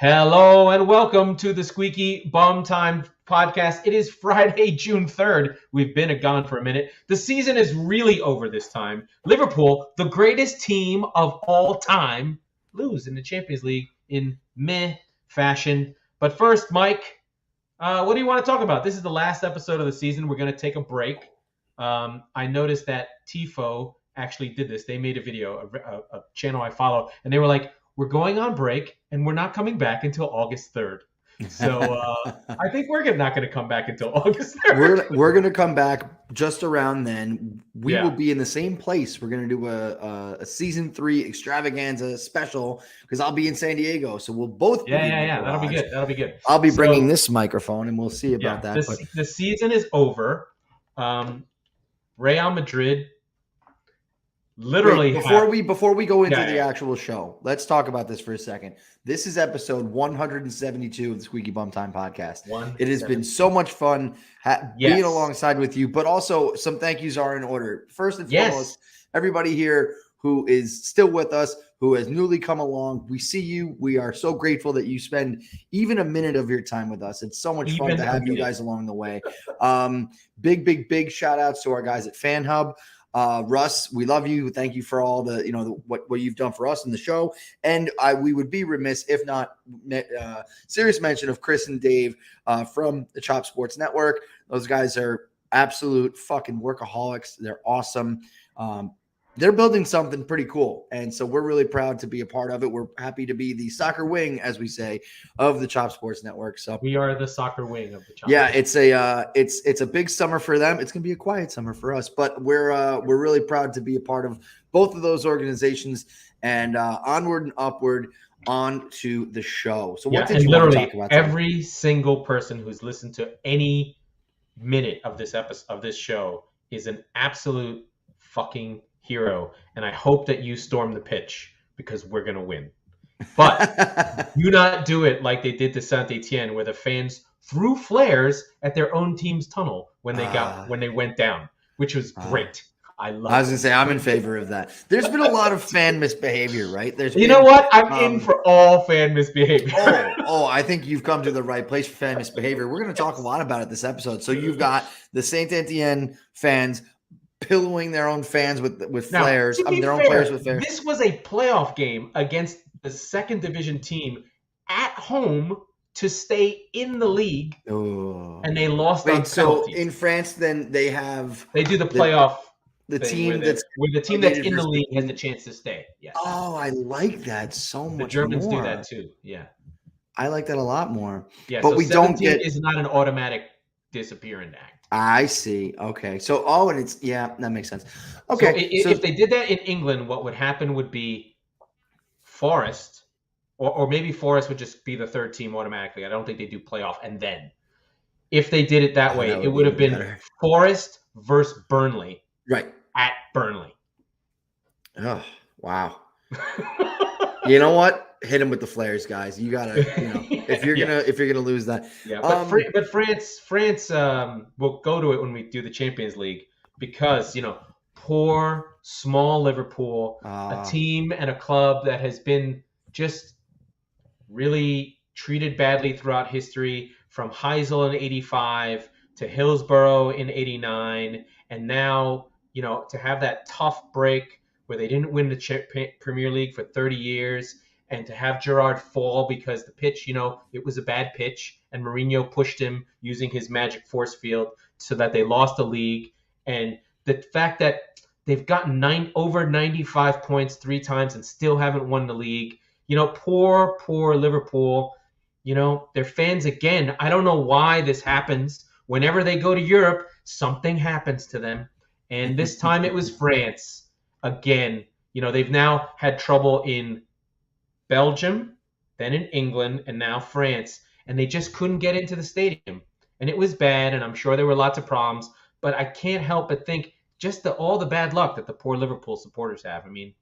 Hello and welcome to the Squeaky Bum Time Podcast. It is Friday, June 3rd. We've been gone for a minute. The season is really over this time. Liverpool, the greatest team of all time, lose in the Champions League in meh fashion. But first, Mike, what do you want to talk about? This is the last episode of the season. We're going to take a break. I noticed that Tifo actually did this. They made a video, a channel I follow, and they were like, we're going on break, and we're not coming back until August 3rd. So I think we're not going to come back until August 3rd. We're going to come back just around then. We will be in the same place. We're going to do a season 3 extravaganza special because I'll be in San Diego. So we'll both be That'll be good. That'll be good. I'll be bringing this microphone, and we'll see about that. The season is over. Real Madrid literally before we go into the actual show, let's talk about this for a second. This is episode 172 of the Squeaky Bum Time Podcast. It has been so much fun being alongside with you, but also some thank yous are in order. First and foremost, everybody here who is still with us, who has newly come along, we see you. We are so grateful that you spend even a minute of your time with us. It's so much fun to have you guys along the way. Big shout outs to our guys at Fan Hub. Russ, we love you. Thank you for all the, what you've done for us in the show. And we would be remiss if not serious mention of Chris and Dave from the Chop Sports Network. Those guys are absolute fucking workaholics. They're awesome. They're building something pretty cool. And so we're really proud to be a part of it. We're happy to be the soccer wing, as we say, of the Chop Sports Network. So we are the soccer wing of the Chop. Yeah, it's a big summer for them. It's going to be a quiet summer for us, but we're really proud to be a part of both of those organizations and onward and upward on to the show. So what did you want to talk about? Every single person who's listened to any minute of this episode of this show is an absolute fucking hero, and I hope that you storm the pitch because we're going to win. But do not do it like they did to Saint-Etienne, where the fans threw flares at their own team's tunnel when they went down, which was great. I was going to say, I'm in favor of that. There's been a lot of fan misbehavior, right? Know what? I'm in for all fan misbehavior. I think you've come to the right place for fan misbehavior. We're going to talk a lot about it this episode. So you've got the Saint-Etienne fans pillowing their own fans with flares. Their own players with flares. This was a playoff game against the second division team at home to stay in the league, and they lost on penalties. So in France, then they do the playoff. The team where the team that's in the league has the chance to stay. Yes. Oh, I like that so much. The Germans more. do that too. Yeah. I like that a lot more. Yeah, but we don't get. Is not an automatic disappearance act. I see. Okay. So, that makes sense. Okay. So if they did that in England, what would happen would be Forest, or maybe Forest would just be the third team automatically. I don't think they do playoff. And then if they did it that way, it would have been Forest versus Burnley. Right. At Burnley. Oh, wow. You know what? Hit him with the flares, guys. You gotta, if you're gonna lose that. Yeah, but France will go to it when we do the Champions League because poor small Liverpool, a team and a club that has been just really treated badly throughout history, from Heysel in '85 to Hillsborough in '89, and now to have that tough break where they didn't win the Premier League for 30 years. And to have Gerrard fall because the pitch, it was a bad pitch, and Mourinho pushed him using his magic force field so that they lost the league. And the fact that they've gotten over 95 points 3 times and still haven't won the league. Poor Liverpool. Their fans, again, I don't know why this happens. Whenever they go to Europe, something happens to them. And this time it was France. Again, they've now had trouble in Belgium, then in England, and now France. And they just couldn't get into the stadium. And it was bad, and I'm sure there were lots of problems. But I can't help but think just all the bad luck that the poor Liverpool supporters have. I mean,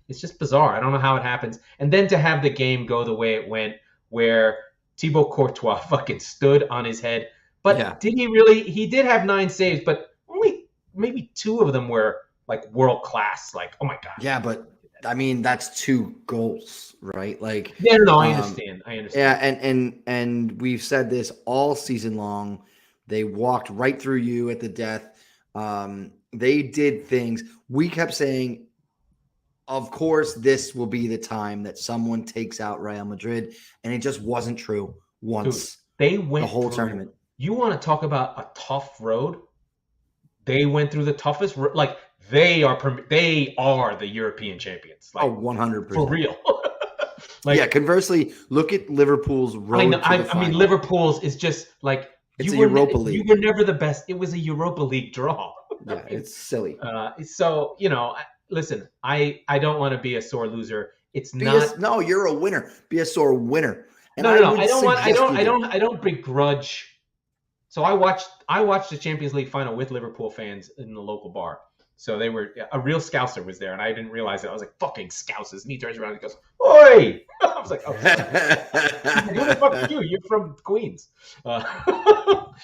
it's just bizarre. I don't know how it happens. And then to have the game go the way it went, where Thibaut Courtois fucking stood on his head. But did he really? He did have 9 saves, but only maybe 2 of them were like world class. Like, oh my God. Yeah, but I mean, that's 2 goals, right? Like, yeah, no, I understand. Yeah, and we've said this all season long. They walked right through you at the death. They did things. We kept saying, of course, this will be the time that someone takes out Real Madrid, and it just wasn't true once. Dude, they went the whole tournament. You want to talk about a tough road? They went through the toughest. Like they are the European champions. Like, 100%. For real. Like, yeah. Conversely, look at Liverpool's road. I mean, Liverpool's is just like it's a Europa League. You were never the best. It was a Europa League draw. Yeah, it's silly. So listen, I don't want to be a sore loser. It's no, you're a winner. Be a sore winner. And no. I don't begrudge. So I watched the Champions League final with Liverpool fans in the local bar. So they were a real Scouser was there, and I didn't realize it. I was like, "Fucking Scousers!" And he turns around and goes, "Oi!" I was like, "Oh, who the fuck are you? You're from Queens." But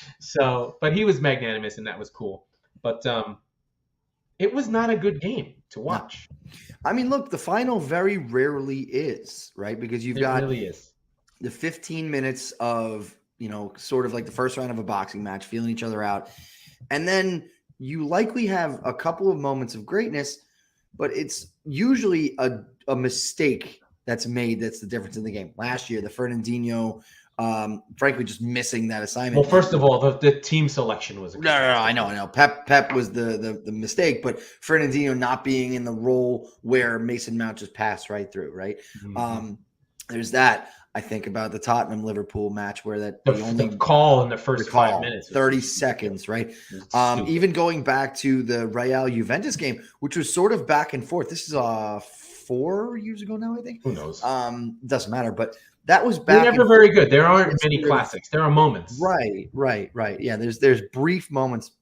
he was magnanimous, and that was cool. But it was not a good game to watch. I mean, look, the final very rarely is, right? Because you've got really the 15 minutes of, sort of like the first round of a boxing match, feeling each other out. And then you likely have a couple of moments of greatness, but it's usually a mistake that's made that's the difference in the game. Last year, the Fernandinho, frankly, just missing that assignment. Well, first of all, the team selection was no. I know. Pep was the mistake, but Fernandinho not being in the role where Mason Mount just passed right through, right? Mm-hmm. There's that. I think about the Tottenham-Liverpool match where the call in the first 5 minutes. 30 seconds, right? Even going back to the Real-Juventus game, which was sort of back and forth. This is 4 years ago now, I think. Who knows? Doesn't matter, but that was back. They're never very good. There aren't many classics. There are moments. Right. Yeah, there's brief moments.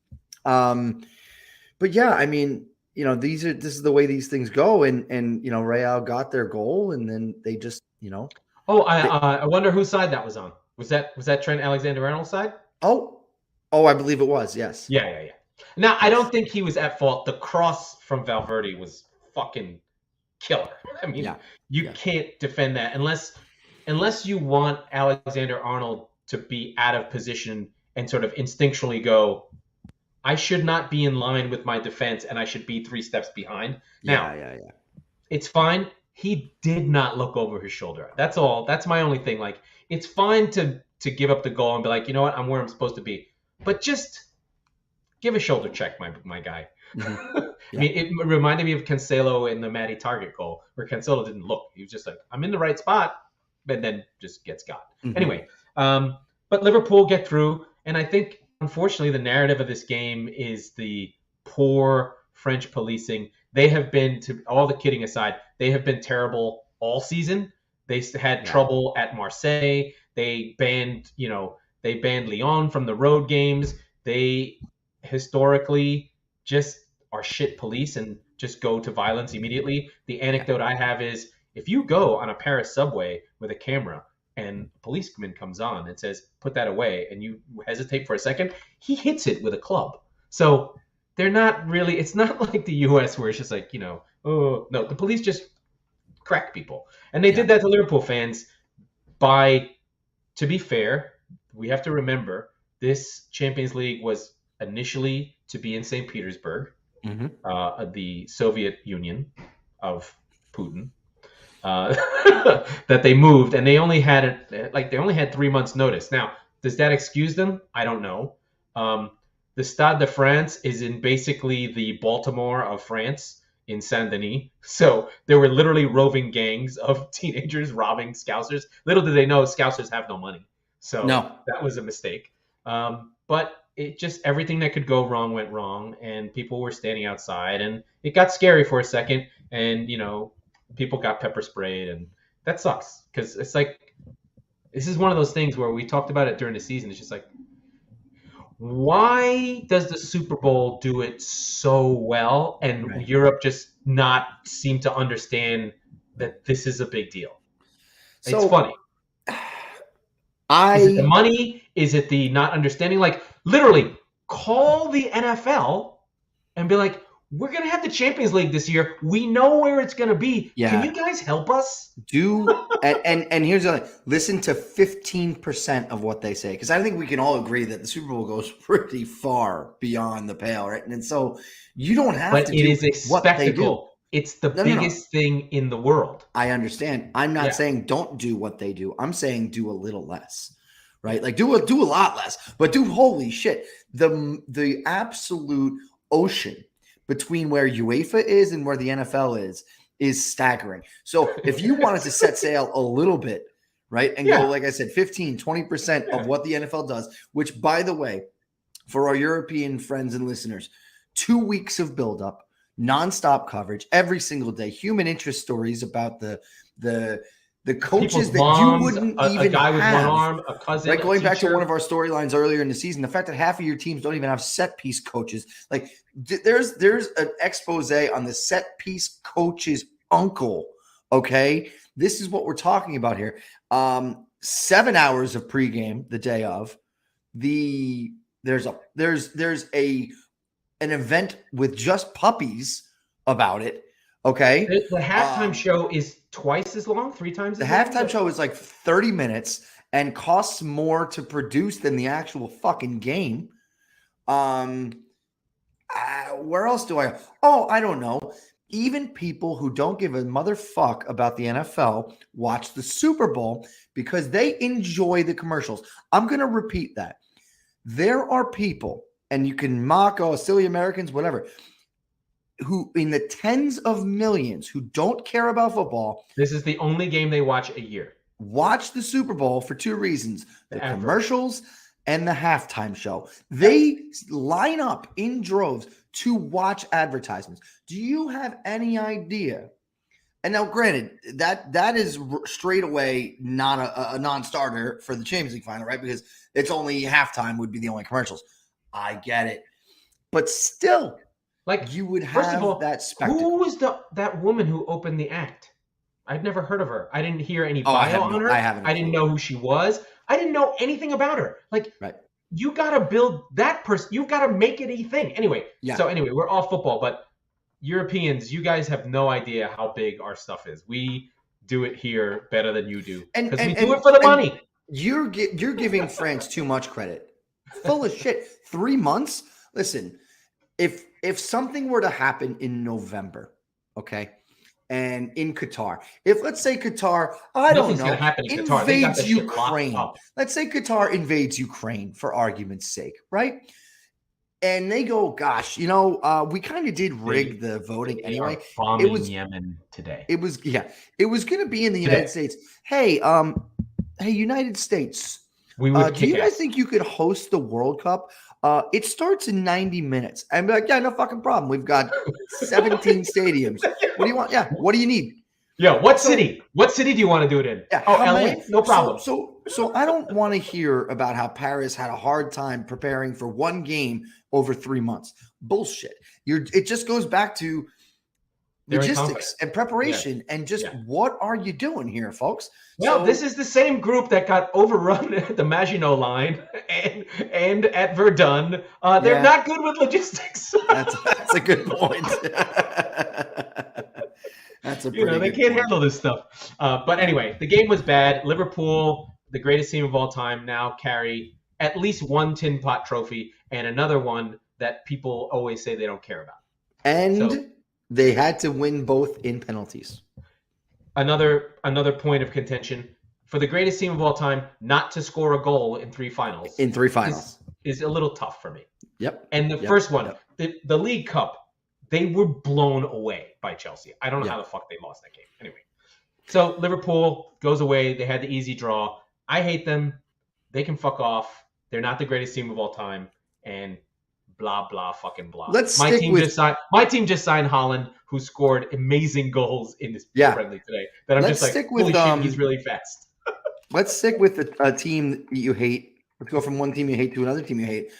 But yeah, I mean, this is the way these things go, and Real got their goal, and then they just, I wonder whose side that was on. Was that Trent Alexander-Arnold's side? Oh, I believe it was. Yes. Yeah. Now, I don't think he was at fault. The cross from Valverde was fucking killer. I mean, you can't defend that unless you want Alexander-Arnold to be out of position and sort of instinctually go, I should not be in line with my defense and I should be 3 steps behind. Now, it's fine. He did not look over his shoulder. That's all. That's my only thing. Like, it's fine to give up the goal and be like, you know what, I'm where I'm supposed to be. But just give a shoulder check, my guy. Mm-hmm. I mean, it reminded me of Cancelo in the Matty Target goal, where Cancelo didn't look. He was just like, I'm in the right spot, but then just gets got. Mm-hmm. Anyway, but Liverpool get through, and I think, unfortunately, the narrative of this game is the poor French policing. They have been, to all the kidding aside, they have been terrible all season. They had trouble at Marseille. They banned Lyon from the road games. They historically just are shit police and just go to violence immediately. The anecdote I have is, if you go on a Paris subway with a camera and a policeman comes on and says, put that away, and you hesitate for a second, he hits it with a club. So they're not really, it's not like the US where it's just like, oh, no, the police just crack people. And they did that to Liverpool fans to be fair, we have to remember, this Champions League was initially to be in St. Petersburg, the Soviet Union of Putin, that they moved, and they only had 3 months notice. Now, does that excuse them? I don't know. The Stade de France is in basically the Baltimore of France in Saint-Denis. So there were literally roving gangs of teenagers robbing Scousers. Little did they know Scousers have no money. So that was a mistake. But it just, everything that could go wrong went wrong, and people were standing outside, and it got scary for a second, and, people got pepper sprayed, and that sucks, because it's like, this is one of those things where we talked about it during the season. It's just like, why does the Super Bowl do it so well and Europe just not seem to understand that this is a big deal? So, it's funny. Is it the money? Is it the not understanding? Like, literally, call the NFL and be like, we're going to have the Champions League this year. We know where it's going to be. Yeah. Can you guys help us? And here's the thing. Listen to 15% of what they say, because I think we can all agree that the Super Bowl goes pretty far beyond the pale, right? And so you don't have to do what they do. But it is a spectacle. It's the biggest thing in the world. I understand. I'm not saying don't do what they do. I'm saying do a little less, right? Like do a lot less, but do holy shit. The absolute ocean between where UEFA is and where the NFL is staggering. So if you wanted to set sail a little bit, right, and go, like I said, 15, 20% of what the NFL does, which, by the way, for our European friends and listeners, 2 weeks of buildup, nonstop coverage every single day, human interest stories about the coaches that moms, you wouldn't even a guy have. With one arm, a cousin, right? Going back to one of our storylines earlier in the season, the fact that half of your teams don't even have set piece coaches. Like there's an expose on the set piece coach's uncle. Okay, this is what we're talking about here. 7 hours of pregame the day of. There's an event with just puppies about it. Okay. The halftime show is twice as long, 3 times as long. The halftime show is like 30 minutes and costs more to produce than the actual fucking game. Where else do I? Oh, I don't know. Even people who don't give a motherfuck about the NFL watch the Super Bowl because they enjoy the commercials. I'm going to repeat that. There are people, and you can mock, silly Americans, whatever, who in the tens of millions who don't care about football. This is the only game they watch a year. Watch the Super Bowl for 2 reasons: the commercials and the halftime show. They line up in droves to watch advertisements. Do you have any idea? And now, granted, that is straight away not a non-starter for the Champions League final, right? Because it's only halftime would be the only commercials. I get it. But still, like, you would have that spectacle. Who was that woman who opened the act? I'd never heard of her. I didn't hear any bio on her. I didn't know who she was. I didn't know anything about her. Like, you got to build that person. You got to make it a thing. Anyway, So we're off football, but Europeans, you guys have no idea how big our stuff is. We do it here better than you do because we do it for the money. You're giving France too much credit. Full of shit. 3 months? Listen, if something were to happen in November, okay, and in Qatar, if let's say Qatar, invades Ukraine. Let's say Qatar invades Ukraine for argument's sake, right? And they go, gosh, we kind of did rig the voting anyway. Bombing Yemen today. It was going to be in the United States. Hey, United States. Do you guys think you could host the World Cup? It starts in 90 minutes. I'm like, yeah, no fucking problem. We've got 17 stadiums. What do you want? Yeah. What do you need? Yeah. What city? What city do you want to do it in? Yeah, LA? No problem. So I don't want to hear about how Paris had a hard time preparing for one game over 3 months. Bullshit. It just goes back to logistics and preparation and just what are you doing here, folks? Well, this is the same group that got overrun at the Maginot Line and at Verdun. They're not good with logistics. That's a good point. That's a pretty they can't handle this stuff. But anyway, the game was bad. Liverpool, the greatest team of all time, now carry at least one tin pot trophy and another one that people always say they don't care about. And they had to win both in penalties. Another point of contention for the greatest team of all time not to score a goal in 3 finals. Is a little tough for me. Yep. And the first one, the League Cup, they were blown away by Chelsea. I don't know how the fuck they lost that game. Anyway, so Liverpool goes away. They had the easy draw. I hate them. They can fuck off. They're not the greatest team of all time. And blah, blah, fucking blah. My team just signed Haaland, who scored amazing goals in this friendly today. That I'm just like, holy shit, he's really fast. Let's stick with a team you hate. Let's go from one team you hate to another team you hate.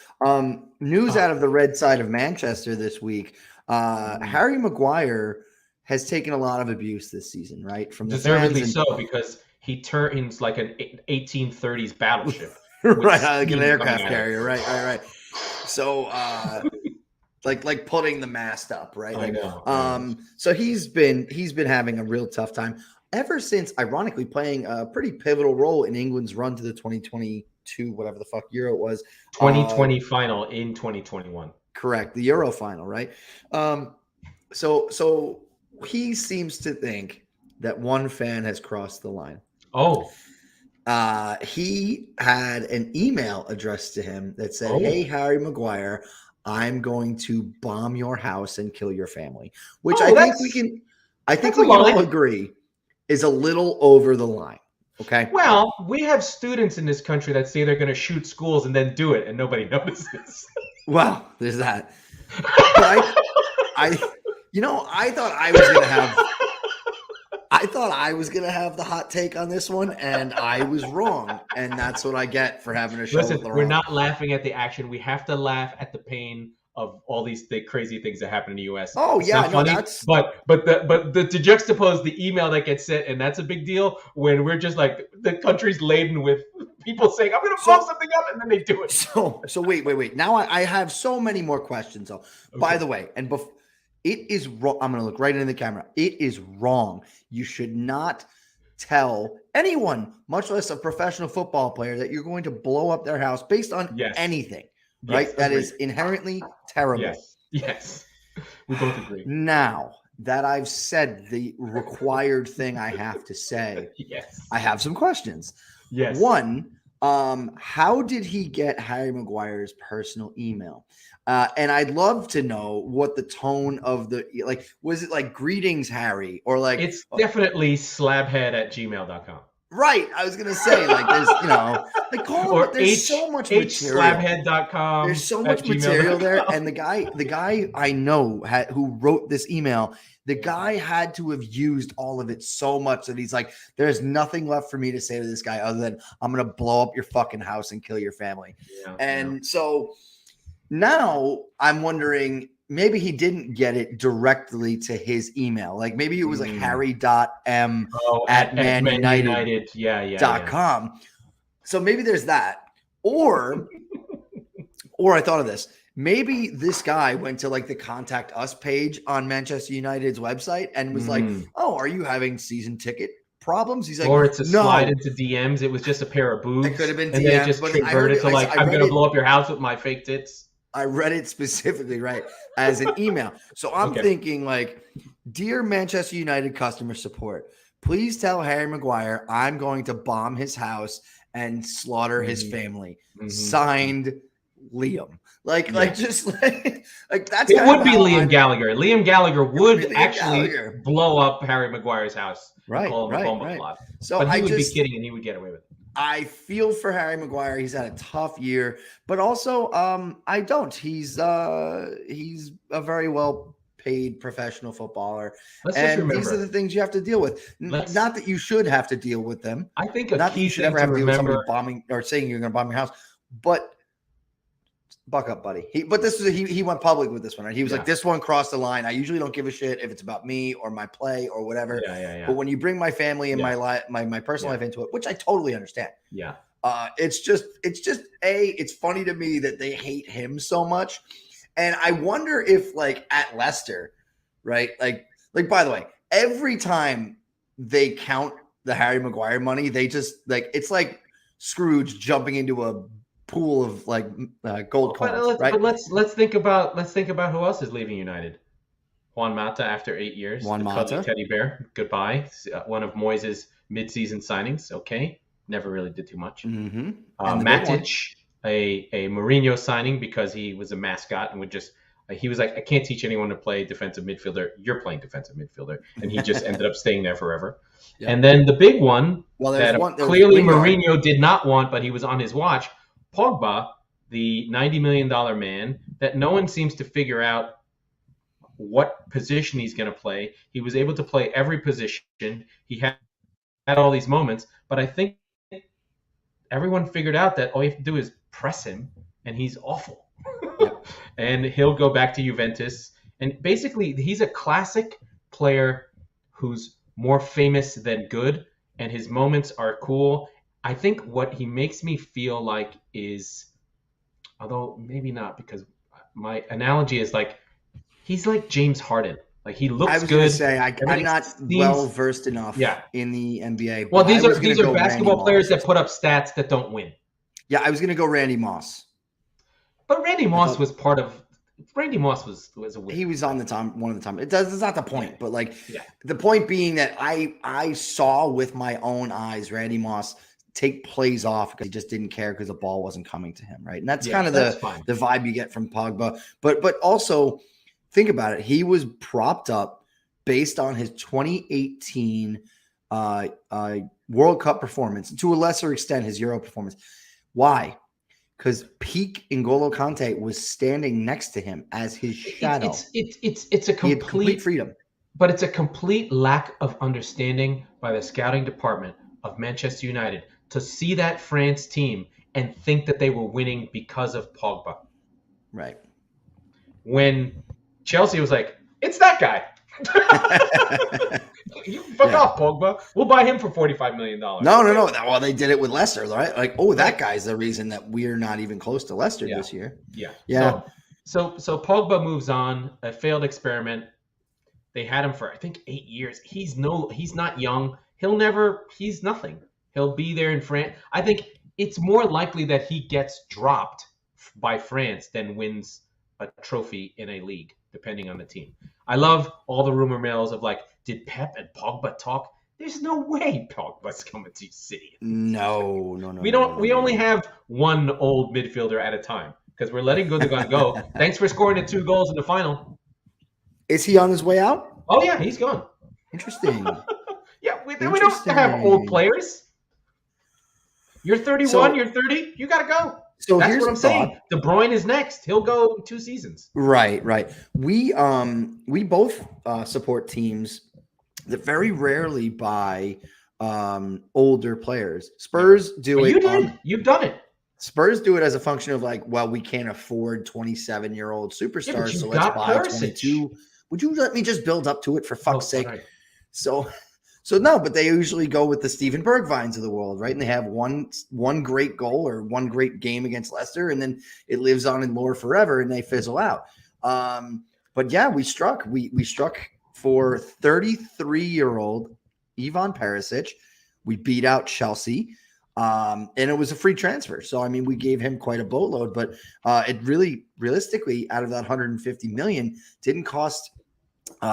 News out of the red side of Manchester this week. Harry Maguire has taken a lot of abuse this season, right? From the deservedly so, because he turns like an 1830s battleship. Right, like an aircraft carrier. Right. So like putting the mast up, right? I Like, know. So he's been having a real tough time ever since, ironically, playing a pretty pivotal role in England's run to the 2022, whatever the fuck Euro it was. 2020 final in 2021. Correct, the Euro final, right? So he seems to think that one fan has crossed the line. Oh. He had an email addressed to him that said, "Hey, Harry Maguire, I'm going to bomb your house and kill your family," which I think we can all agree is a little over the line. Okay. Well, we have students in this country that say they're going to shoot schools and then do it, and nobody notices. Well, there's that. But I thought I was going to have. I thought I was going to have the hot take on this one, and I was wrong. And that's what I get for having a show with Laurent. We're not laughing at the action. We have to laugh at the pain of all the crazy things that happen in the U.S. Oh, it's yeah. not funny, but to juxtapose the email that gets sent, and that's a big deal when we're just like, the country's laden with people saying, I'm going to blow something up, and then they do it. So wait. Now I have so many more questions. So, by the way, and before. It is wrong. I'm going to look right into the camera. It is wrong. You should not tell anyone, much less a professional football player, that you're going to blow up their house based on anything, right? Yes, that is inherently terrible. Yes. We both agree. Now that I've said the required thing I have to say, I have some questions. Yes. One, how did he get Harry Maguire's personal email? And I'd love to know what the tone of was it like greetings, Harry, or like it's definitely slabhead@gmail.com. Right. I was gonna say, like, there's there's so much material. Slabhead.com. There's so much material there. And the guy I know who wrote this email, the guy had to have used all of it so much that he's like, there's nothing left for me to say to this guy other than I'm gonna blow up your fucking house and kill your family. So now I'm wondering, maybe he didn't get it directly to his email. Like maybe it was like harry.m at manunited.com. So maybe there's that. Or I thought of this. Maybe this guy went to like the contact us page on Manchester United's website and was like, "Oh, are you having season ticket problems?" He's like, or it's a slide into DMs. It was just a pair of boobs. It could have been DMs. And they just converted to like, I'm going to blow up your house with my fake tits. I read it specifically as an email. So I'm thinking like, dear Manchester United customer support, please tell Harry Maguire I'm going to bomb his house and slaughter his family. Signed, Liam. Like that's it would be Liam Gallagher. Liam Gallagher would actually blow up Harry Maguire's house. Right. So but he would be kidding and he would get away with it. I feel for Harry Maguire. He's had a tough year, but also I don't. He's a very well paid professional footballer. And these are the things you have to deal with. Not that you should have to deal with them. I think not that you should ever have to deal with somebody bombing or saying you're going to bomb your house, but buck up, buddy. He went public with this one, right? He was like, this one crossed the line. I usually don't give a shit if it's about me or my play or whatever. But when you bring my family and my life, my personal life into it, which I totally understand. Yeah. It's funny to me that they hate him so much. And I wonder if like at Leicester, right? Like by the way, every time they count the Harry Maguire money, they just like, it's like Scrooge jumping into a pool of like gold coins, right? But let's think about who else is leaving United. Juan Mata after 8 years. Juan Mata, teddy bear, goodbye. One of Moyes' mid-season signings. Okay, never really did too much. Matic, a Mourinho signing because he was a mascot and would just. He was like, I can't teach anyone to play defensive midfielder. You're playing defensive midfielder, and he just ended up staying there forever. Yeah. And then the big one clearly Mourinho did not want, but he was on his watch. Pogba, the $90 million man that no one seems to figure out what position he's going to play. He was able to play every position. He had all these moments, but I think everyone figured out that all you have to do is press him, and he's awful. And he'll go back to Juventus. And basically, he's a classic player who's more famous than good, and his moments are cool. I think what he makes me feel like is, although maybe not, because my analogy is like he's like James Harden. Like he looks good. I was going to say I'm not well versed enough in the NBA. Well, these are basketball players that put up stats that don't win. Yeah, I was going to go Randy Moss. But Randy Moss was part of. Randy Moss was a winner. He was on the time, one of the time. It's not the point, but the point being that I saw with my own eyes Randy Moss take plays off because he just didn't care because the ball wasn't coming to him, right? And that's kind of the vibe you get from Pogba. But also think about it. He was propped up based on his 2018 World Cup performance, and to a lesser extent his Euro performance. Why? Because peak N'Golo Kante was standing next to him as his shadow. It's a complete freedom. But it's a complete lack of understanding by the scouting department of Manchester United to see that France team and think that they were winning because of Pogba. Right. When Chelsea was like, it's that guy. You fuck off, Pogba. We'll buy him for $45 million. No. Well, they did it with Leicester, right? Like, that guy's the reason that we're not even close to Leicester this year. Yeah. So Pogba moves on. A failed experiment. They had him for I think 8 years. He's not young. He's nothing. He'll be there in France. I think it's more likely that he gets dropped by France than wins a trophy in a league, depending on the team. I love all the rumor mills of like, did Pep and Pogba talk? There's no way Pogba's coming to City. No. We only have one old midfielder at a time because we're letting Gundogan go. Thanks for scoring the 2 goals in the final. Is he on his way out? Oh yeah, he's gone. Interesting. We don't have old players. You're 31. You're 30. You got to go. So that's what I'm saying. De Bruyne is next. He'll go 2 seasons. Right. We both support teams that very rarely buy older players. Spurs do it. You've done it. Spurs do it as a function of like, well, we can't afford 27-year-old superstars, so let's buy 22. Would you let me just build up to it for fuck's sake? Right. So no, but they usually go with the Steven Bergwijns of the world, right? And they have one great goal or one great game against Leicester, and then it lives on in lore forever, and they fizzle out. But yeah, we struck for 33-year-old Ivan Perisic. We beat out Chelsea, and it was a free transfer. So I mean, we gave him quite a boatload, but it really, realistically, out of that 150 million, didn't cost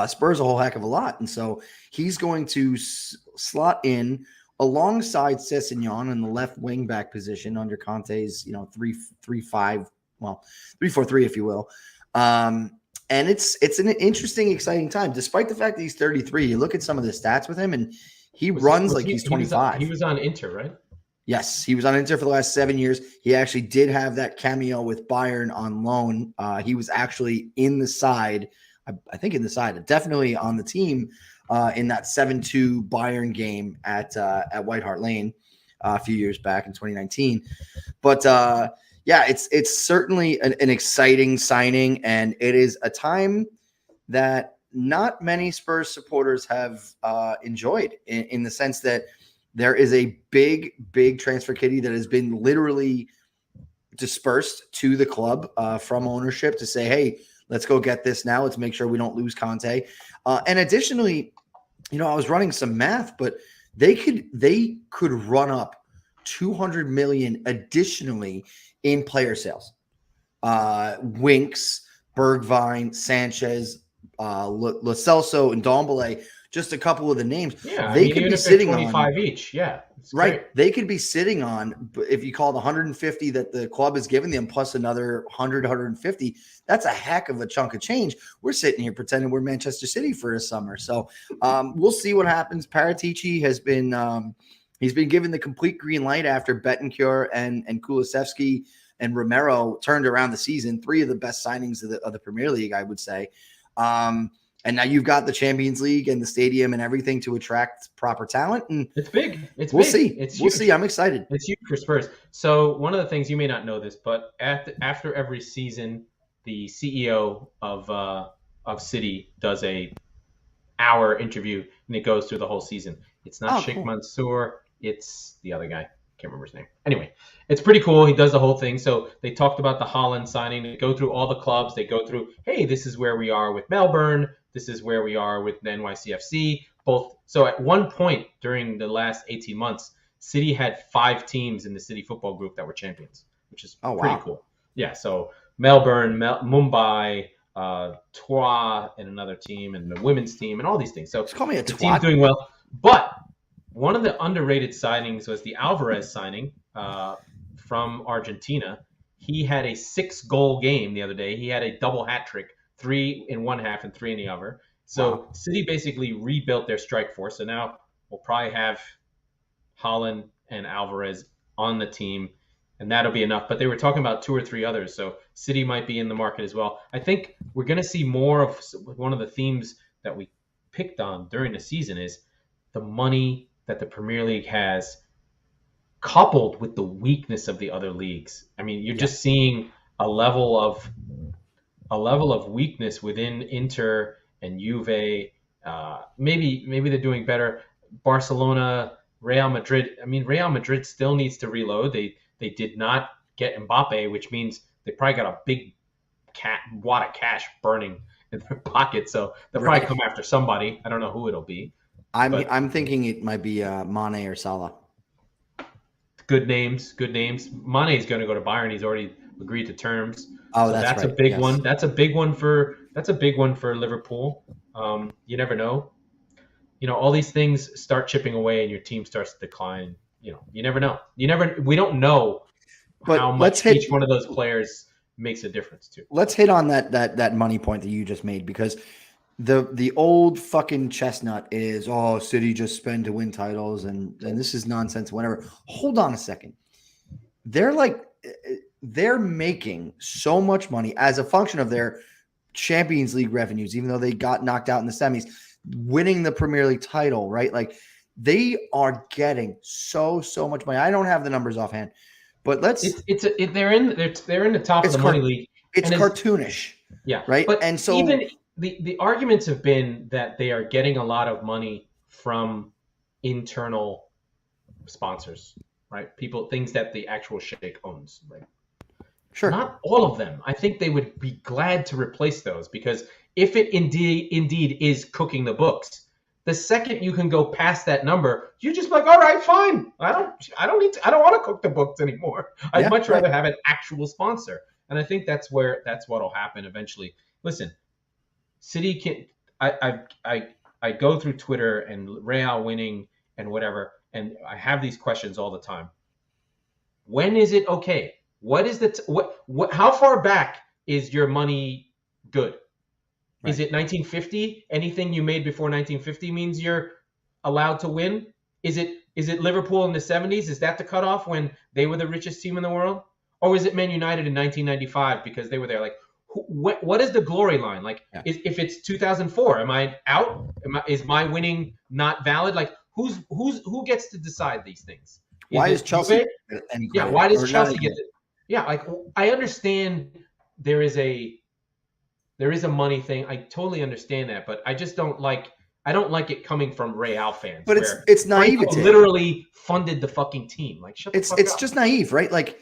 Spurs a whole heck of a lot. And so he's going to slot in alongside Sessegnon in the left wing back position under Conte's 3-5, 3-4-3, if you will. And it's an interesting, exciting time, despite the fact that he's 33. You look at some of the stats with him, and he's 25. He was on Inter, right? Yes, he was on Inter for the last 7 years. He actually did have that cameo with Bayern on loan. He was actually in the side. I think in the side, definitely on the team in that 7-2 Bayern game at White Hart Lane a few years back in 2019. But it's certainly an exciting signing, and it is a time that not many Spurs supporters have enjoyed in the sense that there is a big transfer kitty that has been literally dispersed to the club from ownership to say, hey, let's go get this now. Let's make sure we don't lose Conte. And additionally, I was running some math, but they could run up 200 million additionally in player sales. Winks, Bergwijn, Sanchez, Lo Celso, and Ndombele, just a couple of the names. Yeah, they could be sitting 25 each. Yeah. Right. Great. They could be sitting on, if you call it 150 that the club is giving them plus another 100, 150, that's a heck of a chunk of change. We're sitting here pretending we're Manchester City for a summer. So we'll see what happens. Paratici has been he's been given the complete green light after Bentancur and Kulusevski and Romero turned around the season. 3 of the best signings of the Premier League, I would say. And now you've got the Champions League and the stadium and everything to attract proper talent. And it's big. We'll see. We'll see. I'm excited. It's huge for Spurs. So one of the things, you may not know this, but after every season, the CEO of City does a hour interview, and it goes through the whole season. It's not Sheikh Mansour. It's the other guy. can't remember his name. Anyway, it's pretty cool. He does the whole thing. So they talked about the Haaland signing. They go through all the clubs. They go through, hey, this is where we are with Melbourne. This is where we are with NYCFC. Both. So at one point during the last 18 months, City had 5 teams in the City football group that were champions, which is pretty cool. Yeah. So Melbourne, Mumbai, Troyes, and another team, and the women's team, and all these things. So just call me a the team's doing well. But one of the underrated signings was the Alvarez signing from Argentina. He had a 6-goal game the other day. He had a double hat trick, 3 in one half and 3 in the other. So City basically rebuilt their strike force. So now we'll probably have Haaland and Alvarez on the team, and that'll be enough. But they were talking about 2 or 3 others, so City might be in the market as well. I think we're going to see more of one of the themes that we picked on during the season is the money that the Premier League has coupled with the weakness of the other leagues. I mean, you're just seeing a level of weakness within Inter and Juve. Maybe they're doing better. Barcelona, Real Madrid. I mean, Real Madrid still needs to reload. They did not get Mbappe, which means they probably got a big wad of cash burning in their pocket. So they'll probably come after somebody. I don't know who it'll be. I'm thinking it might be Mane or Salah. Good names. Mane is going to go to Bayern. He's already agreed to terms. Oh, so that's right. a big one. That's a big one for Liverpool. You never know. All these things start chipping away and your team starts to decline. You never know. We don't know how much each one of those players makes a difference too. Let's hit on that money point that you just made, because the old fucking chestnut is, City just spend to win titles and this is nonsense, whatever. Hold on a second. They're making so much money as a function of their Champions League revenues, even though they got knocked out in the semis, winning the Premier League title, right? Like, they are getting so much money. I don't have the numbers offhand, but they're in the top of the money league. It's cartoonish. Yeah. Right. But and so even the arguments have been that they are getting a lot of money from internal sponsors, right? Things that the actual sheikh owns, right? Sure. Not all of them. I think they would be glad to replace those, because if it indeed is cooking the books, the second you can go past that number, you're just like, all right, fine. I don't want to cook the books anymore. I'd much rather have an actual sponsor. And I think that's what'll happen eventually. Listen, City can. I go through Twitter and Real winning and whatever, and I have these questions all the time. When is it okay? What is how far back is your money good? Right. Is it 1950? Anything you made before 1950 means you're allowed to win? Is it Liverpool in the 70s? Is that the cutoff when they were the richest team in the world? Or is it Man United in 1995 because they were there? Like, what is the glory line? Like, if it's 2004, am I out? Is my winning not valid? Like, who gets to decide these things? Why is Chelsea? Why does Chelsea get it? Yeah, like, I understand there is a money thing. I totally understand that, but I just don't like it coming from Real fans. But it's naive. Literally funded the fucking team. Like, shut the fuck up. It's just naive, right? Like,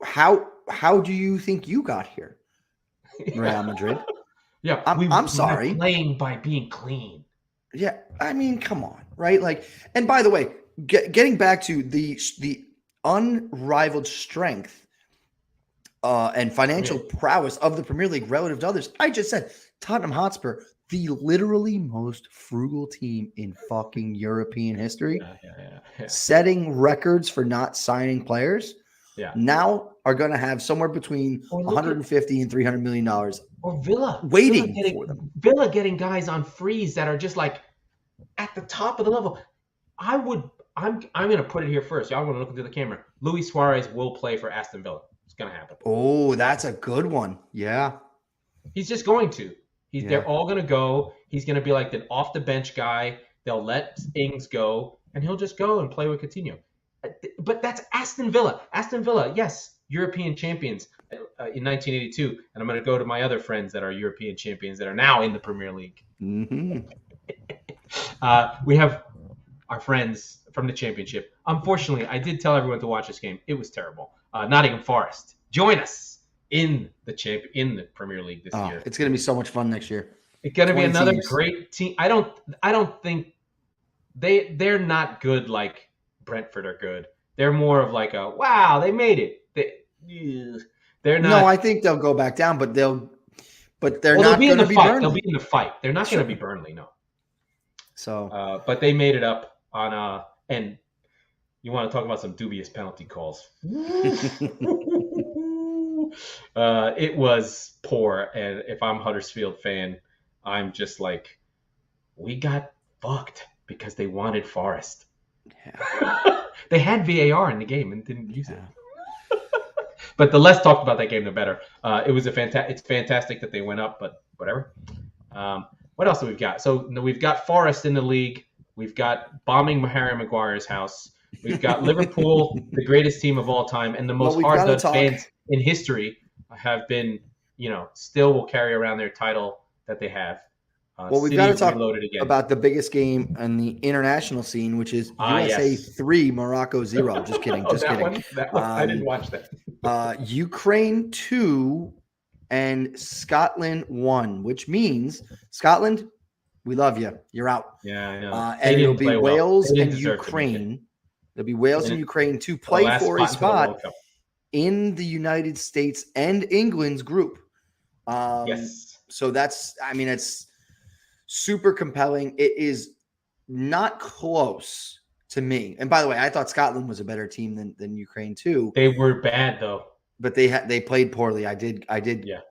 how do you think you got here? Real Madrid. Yeah, I'm sorry. Playing by being clean. Yeah, I mean, come on, right? Like, and by the way, getting back to the unrivaled strength and financial prowess of the Premier League relative to others, I just said Tottenham Hotspur, the literally most frugal team in fucking European history, setting records for not signing players. Yeah. Now are going to have somewhere between 150 and $300 million. Or Villa waiting for them. Villa getting guys on freeze that are just like at the top of the level. I'm going to put it here first. Y'all want to look into the camera. Luis Suarez will play for Aston Villa. It's going to happen. Oh, that's a good one. Yeah. He's just going to. They're all going to go. He's going to be like the off the bench guy. They'll let Ings go, and he'll just go and play with Coutinho. But that's Aston Villa. Aston Villa, yes, European champions in 1982. And I'm going to go to my other friends that are European champions that are now in the Premier League. Mm-hmm. We have our friends from the championship. Unfortunately, I did tell everyone to watch this game. It was terrible. Nottingham Forest, join us in the Premier League this year. It's going to be so much fun next year. It's going to be another great team. I don't think they're not good like Brentford are good. They're more of like a wow, they made it. They're not. No, I think they'll go back down, but they're not going to be Burnley. They'll be in the fight. They're not going to be Burnley, no. So, but they made it up on and you want to talk about some dubious penalty calls? It was poor, and if I'm a Huddersfield fan, I'm just like, we got fucked because they wanted Forest. Yeah. They had VAR in the game and didn't use it. But the less talked about that game, the better. It was it's fantastic that they went up, but whatever. What else do we've got? So we've got Forest in the league. We've got bombing Harry Maguire's house. We've got Liverpool, the greatest team of all time, and the most hard-done fans in history have been, still will carry around their title that they have. We've got to talk about the biggest game on the international scene, which is USA 3, Morocco 0. Just kidding. Just kidding. That one, I didn't watch that. Ukraine 2 and Scotland 1, which means Scotland, we love you. You're out. Yeah, I know. And it'll be Wales and Ukraine. There'll be Wales and Ukraine to play for a spot in the United States and England's group. Yes. So it's super compelling. It is not close to me. And by the way, I thought Scotland was a better team than Ukraine too. They were bad though. But they played poorly. I did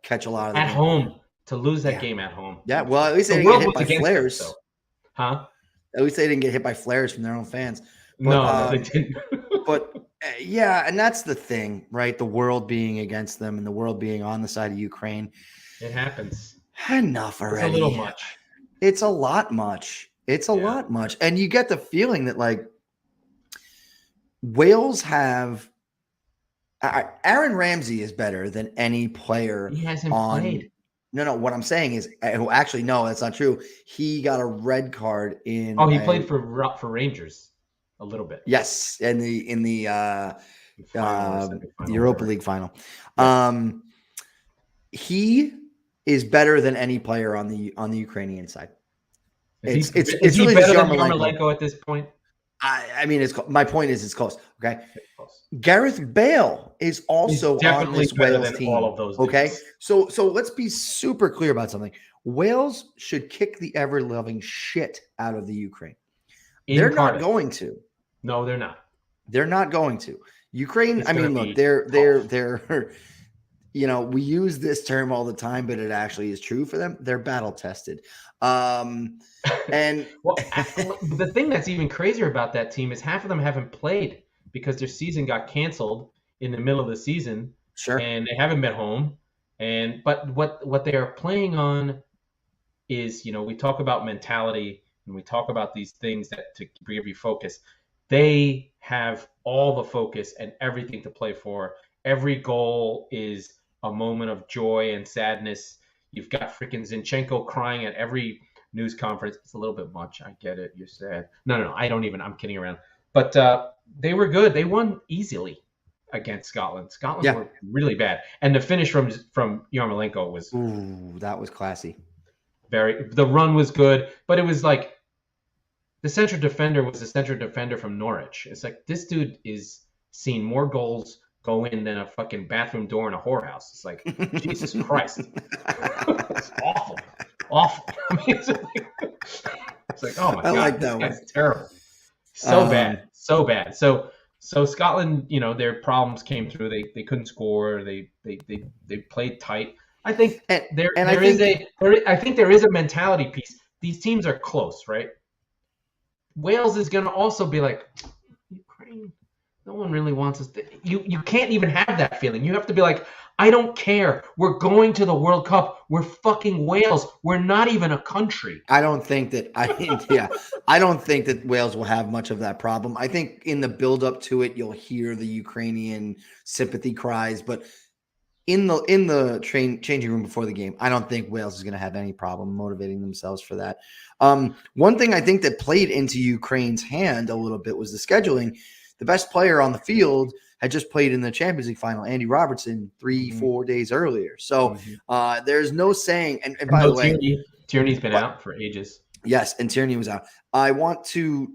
catch a lot of at home to lose that game at home. Yeah, well, at least they didn't get hit by flares. Huh? At least they didn't get hit by flares from their own fans. But, no, they didn't. But and that's the thing, right? The world being against them and the world being on the side of Ukraine. It happens. Enough already. It's a little much. It's a lot much. It's a lot much. And you get the feeling that like Wales have Aaron Ramsey is better than any player. He hasn't played. No. What I'm saying is, actually, no, that's not true. He got a red card in. Oh, he played for Rangers a little bit. Yes, in the Europa League final. He is better than any player on the Ukrainian side. Is he really better than Yarmolenko at this point? I mean, my point is it's close. Okay. It's close. Gareth Bale is also on this Wales team. All of those okay. So let's be super clear about something. Wales should kick the ever-loving shit out of the Ukraine. They're not going to. No, they're not. They're not going to. Ukraine, I mean, look, they're we use this term all the time, but it actually is true for them. They're battle tested. And the thing that's even crazier about that team is half of them haven't played because their season got canceled in the middle of the season. Sure. And they haven't been home. But what they are playing on is, we talk about mentality and we talk about these things that to give you focus. They have all the focus and everything to play for. Every goal is a moment of joy and sadness. You've got freaking Zinchenko crying at every news conference. It's a little bit much. I get it. You're sad. No. I'm kidding around. But they were good. They won easily against Scotland. Scotland were really bad. And the finish from Yarmolenko was... Ooh, that was classy. The run was good, but it was like the central defender was the central defender from Norwich. It's like this dude is seeing more goals go in than a fucking bathroom door in a whorehouse. It's like, Jesus Christ. It's awful. I mean, it's like, oh my God, like that that's terrible. So bad. So Scotland, their problems came through. They couldn't score. They played tight. I think there is a mentality piece. These teams are close, right? Wales is going to also be like, Ukraine. No one really wants us. You can't even have that feeling. You have to be like, I don't care. We're going to the World Cup. We're fucking Wales. We're not even a country. I don't think that Wales will have much of that problem. I think in the build up to it, you'll hear the Ukrainian sympathy cries, but in the changing room before the game, I don't think Wales is going to have any problem motivating themselves for that. One thing I think that played into Ukraine's hand a little bit was the scheduling. The best player on the field had just played in the Champions League final, Andy Robertson, 3-4 days earlier. So there's no saying. And by the way, Tierney's been out for ages. Yes, and Tierney was out. I want to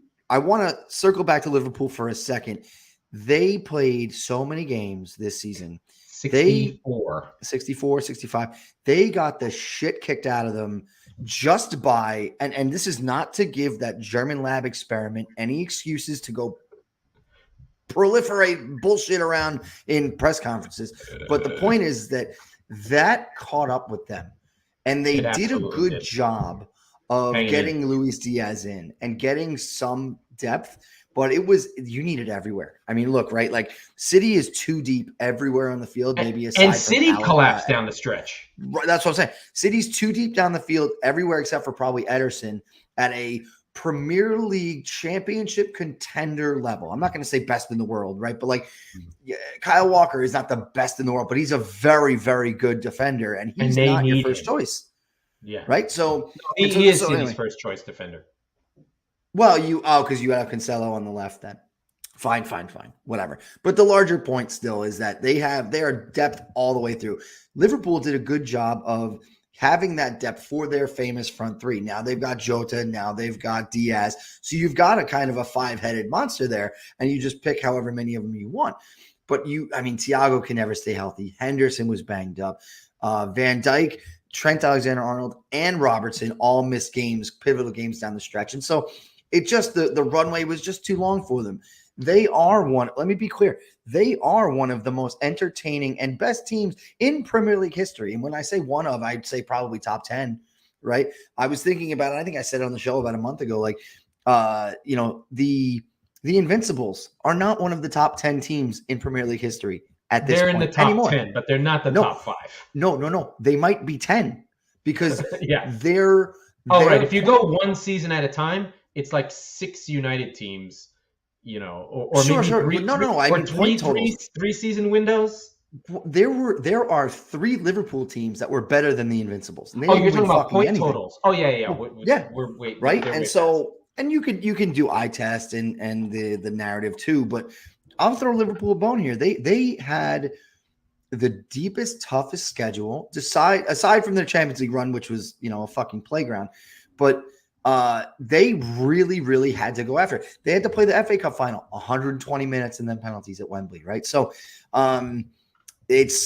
circle back to Liverpool for a second. They played so many games this season. 64, 65. They got the shit kicked out of them just by, and this is not to give that German lab experiment any excuses to go proliferate bullshit around in press conferences. But the point is that caught up with them. And they did a good job of getting Luis Diaz in and getting some depth. But you need it everywhere. I mean, look, right? Like City is too deep everywhere on the field. Maybe aside and City collapsed down the stretch. Right, that's what I'm saying. City's too deep down the field everywhere except for probably Ederson at a Premier League championship contender level. I'm not going to say best in the world, right? But like Kyle Walker is not the best in the world, but he's a very, very good defender, and he's not your first choice. Yeah. Right. So he is City's first choice defender. Well, because you have Cancelo on the left then. Fine, whatever. But the larger point still is that they are depth all the way through. Liverpool did a good job of having that depth for their famous front three. Now they've got Jota, now they've got Diaz. So you've got a kind of a five-headed monster there, and you just pick however many of them you want. But Thiago can never stay healthy. Henderson was banged up. Van Dijk, Trent Alexander-Arnold, and Robertson all missed games, pivotal games down the stretch. And so it just the runway was just too long for them. They are let me be clear, they are one of the most entertaining and best teams in Premier League history. And when I say one of, I'd say probably top 10, right? I was thinking about it. I think I said it on the show about a month ago, like, the Invincibles are not one of the top 10 teams in Premier League history at this point. They're in the top anymore. 10, but they're not the top 5. No. They might be 10 because yeah. they're right. If you go one season at a time, it's like 6 United teams, or sure. maybe I mean three season windows. There are 3 Liverpool teams that were better than the Invincibles. And you're talking about point totals. Oh yeah. We're right. And so, and you can do eye test and the narrative too. But I'll throw Liverpool a bone here. They had the deepest, toughest schedule, aside from their Champions League run, which was a fucking playground, but. They really, really had to go after it. They had to play the FA Cup final, 120 minutes and then penalties at Wembley, right? So it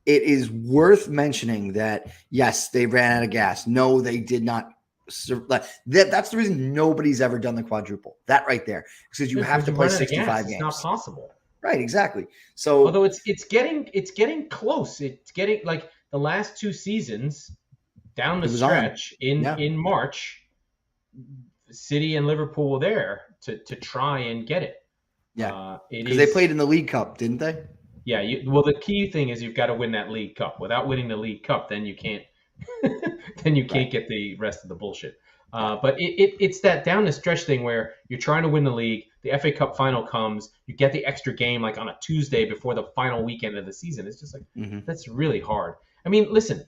is worth mentioning that, yes, they ran out of gas. No, they did not. That's the reason nobody's ever done the quadruple. That right there. Because you have to play 65 games. It's not possible. Right, exactly. So although it's getting close. It's getting like the last 2 seasons down the stretch in March. City and Liverpool were there to try and get it. Yeah, because they played in the League Cup, didn't they? Yeah. The key thing is you've got to win that League Cup. Without winning the League Cup, then you can't. Then you can't get the rest of the bullshit. But it's that down the stretch thing where you're trying to win the league. The FA Cup final comes. You get the extra game like on a Tuesday before the final weekend of the season. It's just like that's really hard. I mean, listen,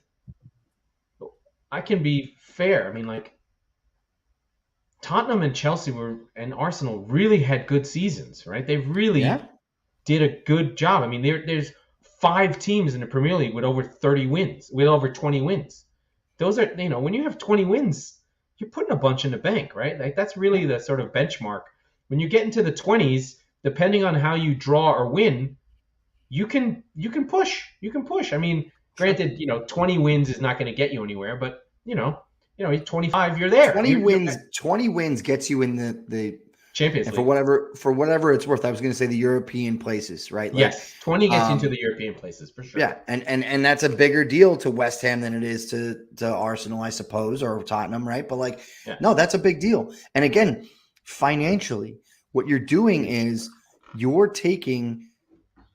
I can be fair. I mean, like. Tottenham and Chelsea and Arsenal really had good seasons, right? They really did a good job. I mean, there's 5 teams in the Premier League with over 30 wins, with over 20 wins. Those are, when you have 20 wins, you're putting a bunch in the bank, right? Like that's really the sort of benchmark. When you get into the 20s, depending on how you draw or win, you can push. You can push. I mean, granted, 20 wins is not going to get you anywhere, but 25, you're there. 20 wins gets you in the Champions League. For whatever it's worth. I was going to say the European places, right? Yes, 20 gets you into the European places for sure. Yeah, and that's a bigger deal to West Ham than it is to Arsenal, I suppose, or Tottenham, right? But no, that's a big deal. And again, financially, what you're doing is you're taking,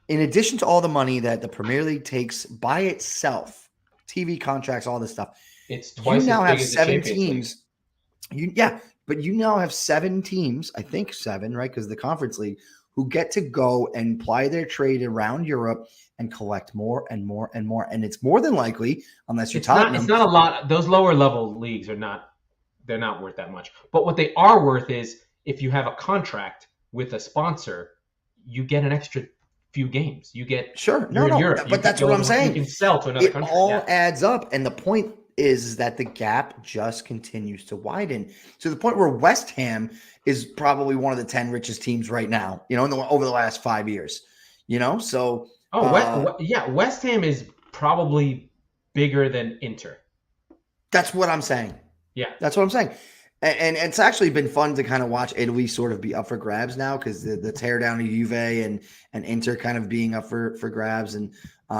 in addition to all the money that the Premier League takes by itself, TV contracts, all this stuff. It's twice you now as big have as 7 teams. But you now have 7 teams, I think 7, right? Because the Conference League, who get to go and ply their trade around Europe and collect more and more and more. And it's more than likely, unless you're Tottenham. It's not a lot. Those lower level leagues they're not worth that much. But what they are worth is if you have a contract with a sponsor, you get an extra few games. You get Europe. But that's what I'm saying. You can sell to another country. It all adds up. And the point is that the gap just continues to widen to the point where West Ham is probably one of the 10 richest teams right now, over the last 5 years, so. West Ham is probably bigger than Inter. That's what I'm saying. Yeah. That's what I'm saying. And it's actually been fun to kind of watch Italy sort of be up for grabs now because the teardown of Juve and Inter kind of being up for grabs. And you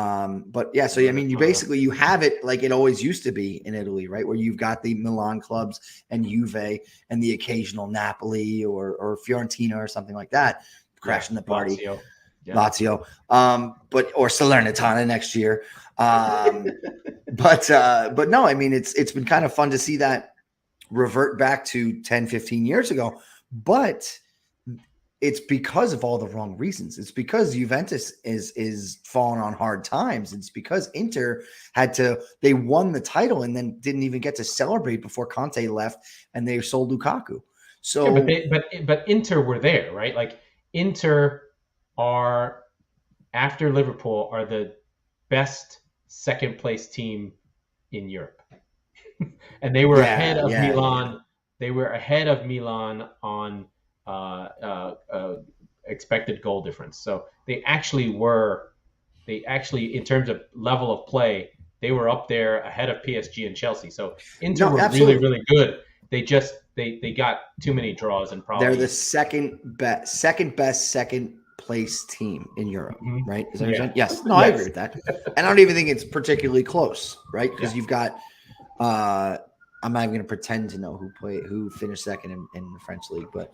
have it like it always used to be in Italy, right? Where you've got the Milan clubs and Juve and the occasional Napoli or Fiorentina or something like that crashing the party. Lazio. Or Salernitana next year. But no, I mean, it's been kind of fun to see that revert back to 10, 15 years ago, but it's because of all the wrong reasons. It's because Juventus is falling on hard times. It's because Inter they won the title and then didn't even get to celebrate before Conte left and they sold Lukaku. So, but Inter were there, right? Like Inter are after Liverpool are the best second place team in Europe. And they were ahead of Milan. Yeah. They were ahead of Milan on expected goal difference. So they actually, in terms of level of play, they were up there ahead of PSG and Chelsea. So Inter were really, really good. They got too many draws and probably they're the second best second place team in Europe, right? Is that what you're saying? Yes. No, I agree with that. And I don't even think it's particularly close, right? Because you've got I'm not even going to pretend to know who finished second in the French league, but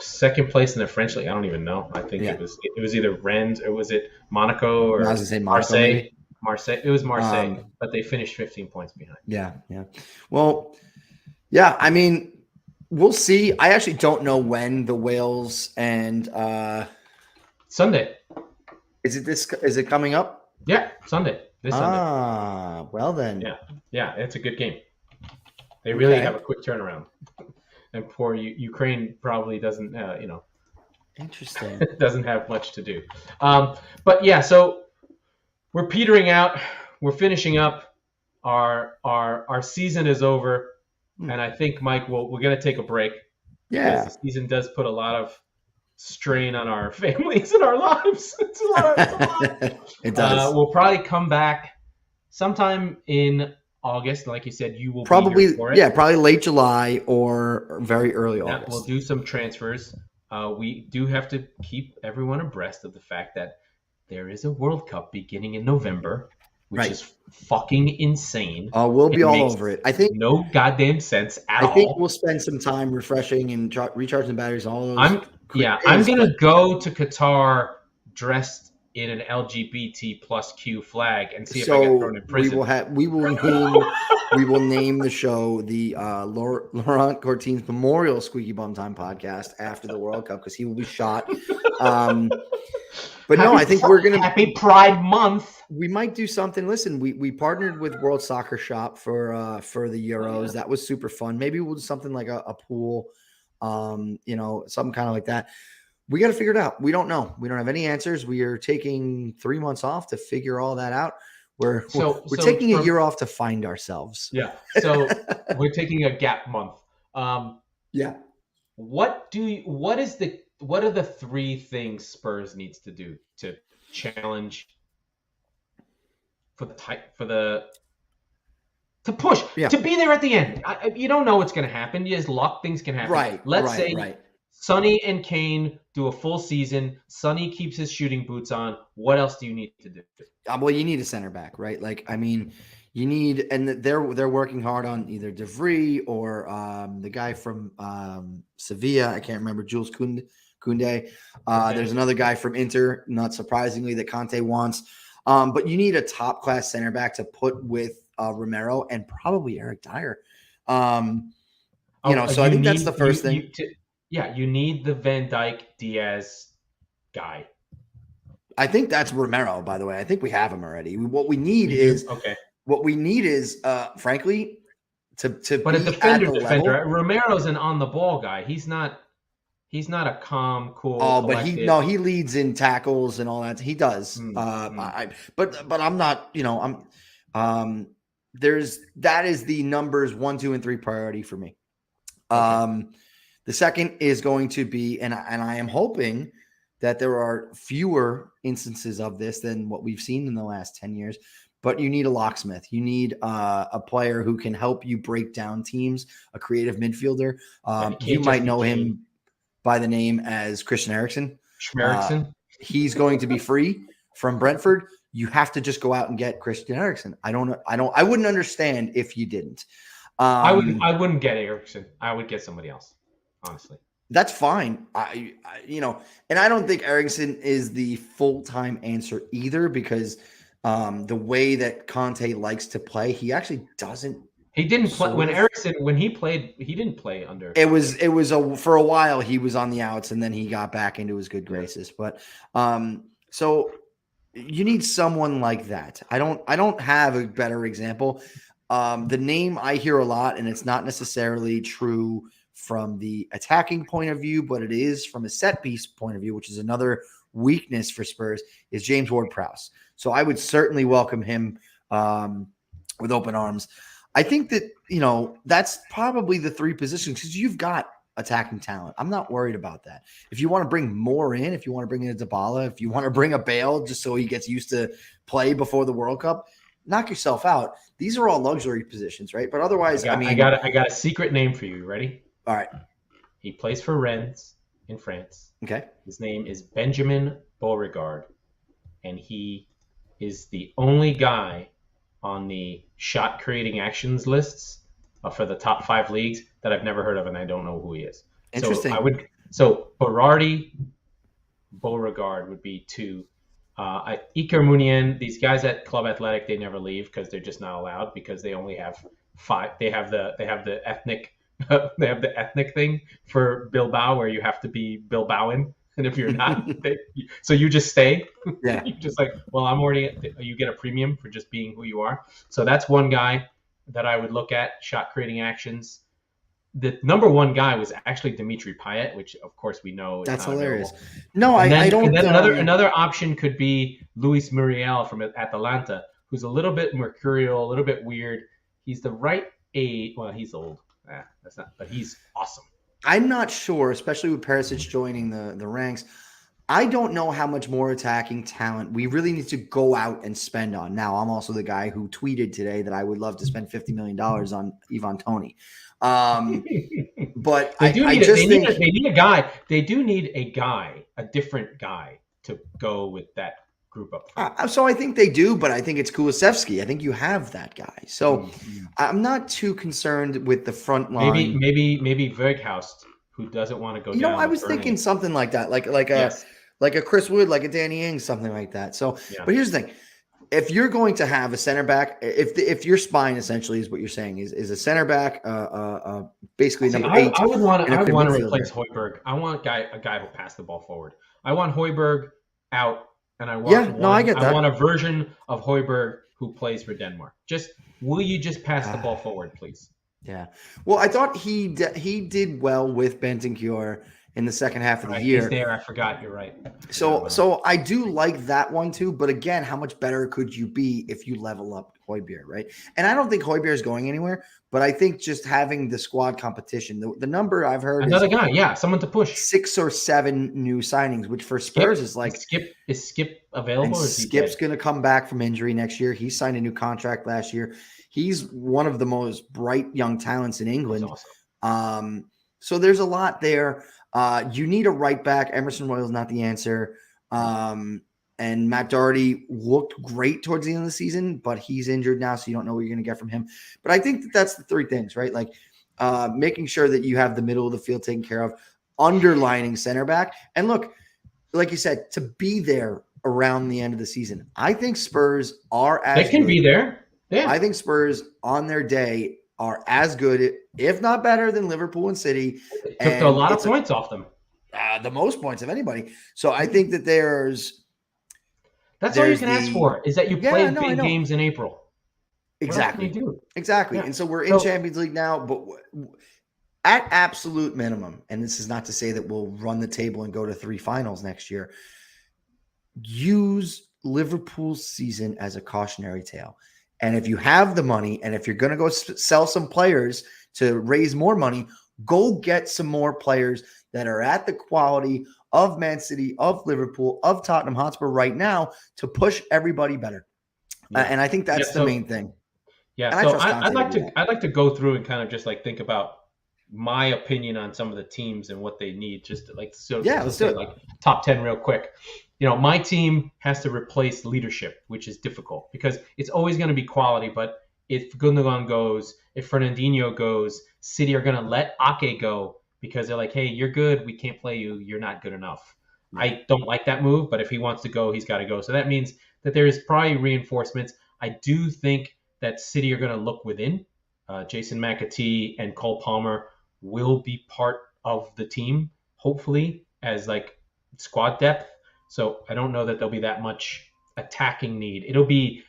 second place in the French league. I don't even know. I think it was either Rennes or was it Monaco or I was going to say Marseille. Marseille. It was Marseille, but they finished 15 points behind. Yeah. Well, yeah. I mean, we'll see. I actually don't know when the Wales and Sunday. Is it coming up? Yeah, Sunday. This Sunday. Well then. Yeah, it's a good game. They really have a quick turnaround. And poor Ukraine probably doesn't, Interesting. doesn't have much to do. But yeah, so we're petering out. We're finishing up. Our season is over. And I think, Mike, we're going to take a break. Yeah. Because the season does put a lot of strain on our families and our lives. It's a lot. It does. We'll probably come back sometime in August. Like you said, you will probably be here for it. Yeah, probably late July or very early August. We'll do some transfers. We do have to keep everyone abreast of the fact that there is a World Cup beginning in November, which is fucking insane. We'll be all over it. I think no goddamn sense at all. I think we'll spend some time refreshing and recharging batteries. All those. I'm gonna go to Qatar dressed in an LGBT plus Q flag and see if I get thrown in prison. We will name the show the Laurent Cortines Memorial Squeaky Bum Time Podcast after the World Cup because he will be shot. But I think we're gonna Happy Pride Month. We might do something. Listen, we partnered with World Soccer Shop for the Euros. That was super fun. Maybe we'll do something like a pool. Something kind of like that. We got to figure it out. We don't know. We don't have any answers. We are taking 3 months off to figure all that out. We're taking a year off to find ourselves. Yeah. So we're taking a gap month. Yeah. What are the 3 things Spurs needs to do to challenge to push, to be there at the end? You don't know what's going to happen. You just luck. Things can happen. Right. Let's say Sonny and Kane do a full season. Sonny keeps his shooting boots on. What else do you need to do? Well, you need a center back, right? Like, I mean, you need, and they're working hard on either De Vrij or the guy from Sevilla. I can't remember, Jules Koundé. There's another guy from Inter, not surprisingly, that Conte wants. But you need a top-class center back to put with Romero and probably Eric Dyer. So I think that's the first thing. Yeah, you need the Van Dijk Diaz guy. I think that's Romero, by the way. I think we have him already. What we need is frankly, to but be a defender. level. Romero's an on the ball guy. He's not a calm, cool. Oh, but he leads in tackles and all that. He does. But I'm not. That is the numbers 1, 2, and 3 priority for me. Okay. The second is going to be, and I am hoping that there are fewer instances of this than what we've seen in the last 10 years. But you need a locksmith. You need a player who can help you break down teams, a creative midfielder. You might know him by the name as Christian Eriksen. He's going to be free from Brentford. You have to just go out and get Christian Eriksen. I wouldn't understand if you didn't. I wouldn't get Eriksen. I would get somebody else, honestly. That's fine. And I don't think Eriksen is the full-time answer either, because the way that Conte likes to play, he actually doesn't. He didn't play when he played. He didn't play under. It was for a while he was on the outs, and then he got back into his good graces. But so you need someone like that. I don't have a better example. The name I hear a lot, and it's not necessarily true from the attacking point of view, but it is from a set piece point of view, which is another weakness for Spurs, is James Ward-Prowse. So I would certainly welcome him with open arms. I think that, that's probably the 3 positions, because you've got attacking talent. I'm not worried about that. If you want to bring more in, if you want to bring in a Dybala, if you want to bring a Bale just so he gets used to play before the World Cup, knock yourself out. These are all luxury positions, right? But otherwise, I got a secret name for you. Ready? All right. He plays for Rennes in France. Okay. His name is Benjamin Beauregard, and he is the only guy on the shot creating actions lists for the top 5 leagues that I've never heard of, and I don't know who he is. Interesting. So Berardi, Beauregard would be 2. Iker Muniain, these guys at Club Athletic, they never leave because they're just not allowed, because they only have 5. They have the ethnic they have the ethnic thing for Bilbao where you have to be Bilbaoan, and if you're not, so you just stay. Yeah. You're just like, well, you get a premium for just being who you are. So that's one guy that I would look at, shot creating actions. The number 1 guy was actually Dimitri Payet, which of course we know. That's hilarious. Available. No, I don't. And then another option could be Luis Muriel from Atalanta, who's a little bit mercurial, a little bit weird. He's the right age. Well, he's old. That's not, but he's awesome. I'm not sure, especially with Perisic joining the ranks. I don't know how much more attacking talent we really need to go out and spend on. Now, I'm also the guy who tweeted today that I would love to spend $50 million on Ivan Toney. But they need a guy. They do need a guy, a different guy, to go with that group up front. So I think they do, but I think it's Kulusevski. I think you have that guy. So I'm not too concerned with the front line. Maybe Berghaus, who doesn't want to go down. I was thinking something like that, like a Chris Wood, like a Danny Ings, something like that. So, But here's the thing. If you're going to have a center back, if your spine essentially is what you're saying is a center back, basically number 8. I would want to replace Højbjerg. I want a guy who pass the ball forward. I want Højbjerg out. And I want a version of Højbjerg who plays for Denmark. Will you just pass the ball forward, please? Yeah. Well, I thought he did well with Bentancur in the second half of the year. He's there. I forgot. You're right. So I do like that one too. But again, how much better could you be if you level up Højbjerg, right? And I don't think Højbjerg is going anywhere. But I think just having the squad competition, the number I've heard someone to push. 6 or 7 new signings, which for Spurs is like Is Skip available? Or is Skip's going to come back from injury next year. He signed a new contract last year. He's one of the most bright young talents in England. Awesome. So there's a lot there. You need a right back. Emerson Royal's not the answer. And Matt Doherty looked great towards the end of the season, but he's injured now, so you don't know what you're going to get from him. But I think that's the 3 things, right? Like making sure that you have the middle of the field taken care of, underlining center back. And look, like you said, to be there around the end of the season. I think Spurs are They can be there. Yeah. I think Spurs on their day are as good, if not better, than Liverpool and City. It took a lot of points off them. The most points of anybody. So I think that that's all you can ask for, is that you play big games in April. Exactly. Exactly. Yeah. And so we're in Champions League now, but at absolute minimum, and this is not to say that we'll run the table and go to 3 finals next year, use Liverpool's season as a cautionary tale. And if you have the money, and if you're going to go sell some players to raise more money, go get some more players that are at the quality of Man City, of Liverpool, of Tottenham Hotspur right now to push everybody better. Yeah. And I think that's the main thing. Yeah, and so I'd like to go through and kind of just like think about my opinion on some of the teams and what they need. Just to like let's do it. Like top 10 real quick. My team has to replace leadership, which is difficult because it's always going to be quality. But if Gundogan goes, if Fernandinho goes, City are going to let Ake go because they're like, hey, you're good, we can't play you, you're not good enough. Yeah. I don't like that move, but if he wants to go, he's got to go. So that means that there is probably reinforcements. I do think that City are going to look within. Jason McAtee and Cole Palmer will be part of the team, hopefully, as like squad depth. So I don't know that there'll be that much attacking need. It'll be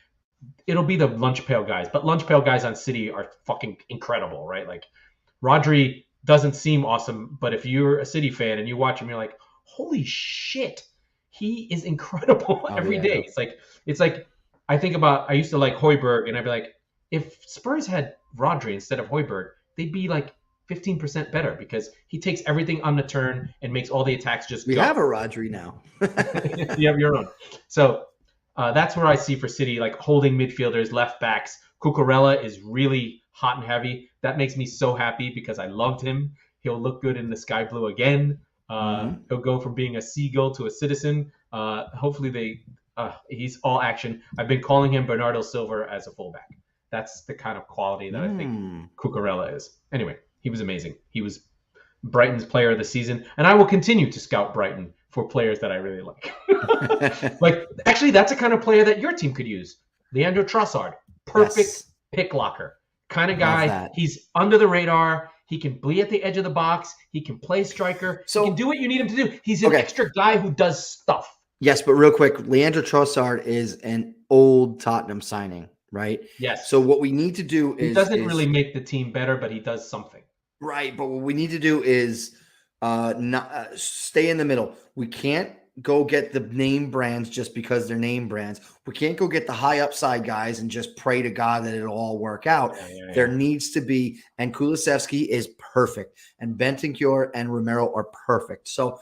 the lunch pail guys, but lunch pail guys on City are fucking incredible, right? Like Rodri doesn't seem awesome, but if you're a City fan and you watch him, you're like, holy shit, he is incredible every day. It's like I used to like Højbjerg, and I'd be like, if Spurs had Rodri instead of Højbjerg, they'd be like 15% better because he takes everything on the turn and makes all the attacks just go. We have a Rodri now. You have your own. So that's where I see for City, like holding midfielders, left backs. Cucurella is really hot and heavy. That makes me so happy because I loved him. He'll look good in the sky blue again. He'll go from being a seagull to a citizen. Hopefully he's all action. I've been calling him Bernardo Silva as a fullback. That's the kind of quality that I think Cucurella is. Anyway, he was amazing. He was Brighton's player of the season, and I will continue to scout Brighton for players that I really like. Like, actually, that's the kind of player that your team could use. Leandro Trossard, perfect pick locker kind of guy. He's under the radar. He can bleed at the edge of the box. He can play striker. So he can do what you need him to do. He's an extra guy who does stuff. Yes, but real quick, Leandro Trossard is an old Tottenham signing, right? Yes. So what we need to do is... He doesn't really make the team better, but he does something. Right, but what we need to do is not stay in the middle. We can't go get the name brands just because they're name brands. We can't go get the high upside guys and just pray to God that it'll all work out. Yeah. There needs to be, and Kulusevski is perfect, and Bentancur and Romero are perfect. So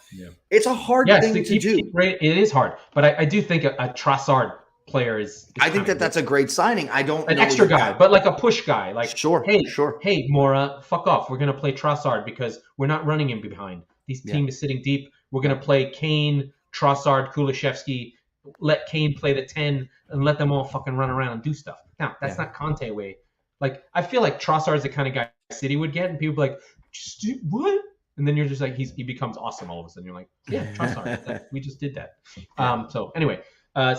it's a hard thing to do. It is hard, but I do think a Trossard player is I think that's a great signing. I don't an know extra guy, but like a push guy. Like, sure. Hey, Mora, fuck off. We're going to play Trossard because we're not running him behind. This team is sitting deep. We're going to play Kane, Trossard, Kulusevski, let Kane play the 10 and let them all fucking run around and do stuff. Now, that's not Conte way. Like, I feel like Trossard's the kind of guy City would get, and people are like, what? And then you're just like, he becomes awesome all of a sudden. You're like, yeah, Trossard. We just did that. So anyway,